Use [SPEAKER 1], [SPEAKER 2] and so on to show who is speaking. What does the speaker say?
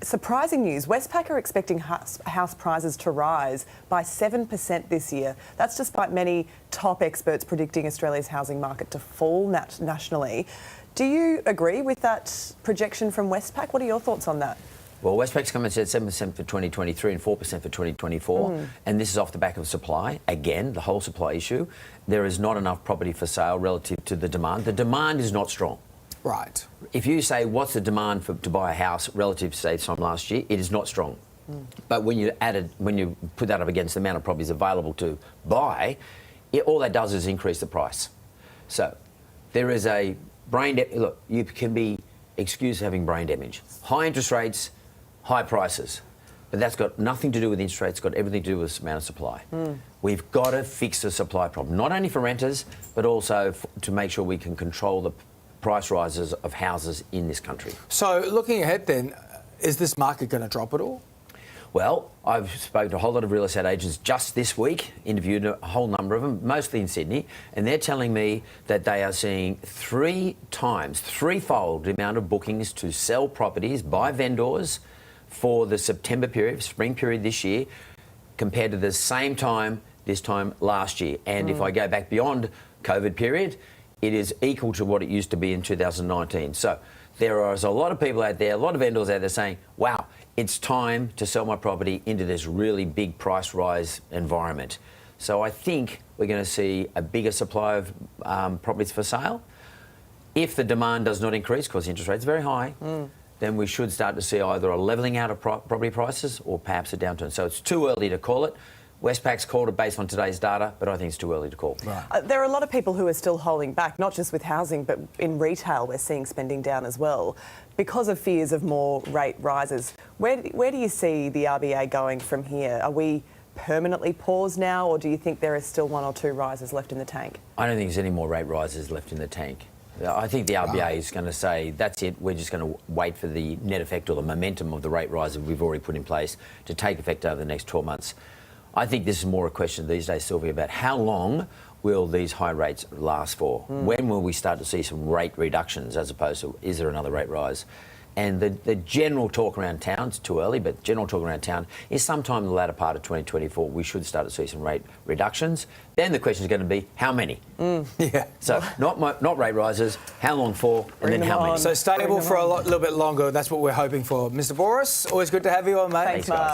[SPEAKER 1] surprising news. Westpac are expecting house prices to rise by 7% this year. That's despite many top experts predicting Australia's housing market to fall nationally. Do you agree with that projection from Westpac? What are your thoughts on that?
[SPEAKER 2] Well, Westpac's come and said 7% for 2023 and 4% for 2024, and this is off the back of supply. Again, the whole supply issue. There is not enough property for sale relative to the demand. The demand is not strong.
[SPEAKER 3] Right.
[SPEAKER 2] If you say, what's the demand to buy a house relative to, say, this time last year, it is not strong. But when you put that up against the amount of properties available to buy, all that does is increase the price. So there is a look, you can be excused having brain damage. High interest rates, high prices. But that's got nothing to do with interest rates, it's got everything to do with the amount of supply. We've got to fix the supply problem, not only for renters, but also to make sure we can control the price rises of houses in this country.
[SPEAKER 3] So looking ahead then, is this market going to drop at all?
[SPEAKER 2] Well, I've spoken to a whole lot of real estate agents just this week, interviewed a whole number of them, mostly in Sydney, and they're telling me that they are seeing threefold the amount of bookings to sell properties by vendors for the September period, spring period this year, compared to the same time this time last year. And if I go back beyond COVID period, it is equal to what it used to be in 2019. So there is a lot of people out there, a lot of vendors out there saying, wow, it's time to sell my property into this really big price rise environment. So I think we're going to see a bigger supply of properties for sale. If the demand does not increase, because interest rates are very high, then we should start to see either a levelling out of property prices or perhaps a downturn. So it's too early to call it. Westpac's called it based on today's data, but I think it's too early to call.
[SPEAKER 3] Right.
[SPEAKER 1] There are a lot of people who are still holding back, not just with housing, but in retail we're seeing spending down as well, because of fears of more rate rises. Where do you see the RBA going from here? Are we permanently paused now, or do you think there is still one or two rises left in the tank?
[SPEAKER 2] I don't think there's any more rate rises left in the tank. I think the RBA is going to say, that's it, we're just going to wait for the net effect or the momentum of the rate rise that we've already put in place to take effect over the next 12 months. I think this is more a question these days, Sylvia, about how long will these high rates last for? When will we start to see some rate reductions as opposed to is there another rate rise? And the general talk around town, it's too early, but general talk around town is sometime in the latter part of 2024 we should start to see some rate reductions. Then the question is going to be how many?
[SPEAKER 3] Yeah.
[SPEAKER 2] So not rate rises, how long for, and then how many?
[SPEAKER 3] So stable for a little bit longer, that's what we're hoping for. Mr. Bouris, always good to have you on, mate.
[SPEAKER 1] Thanks, Mark.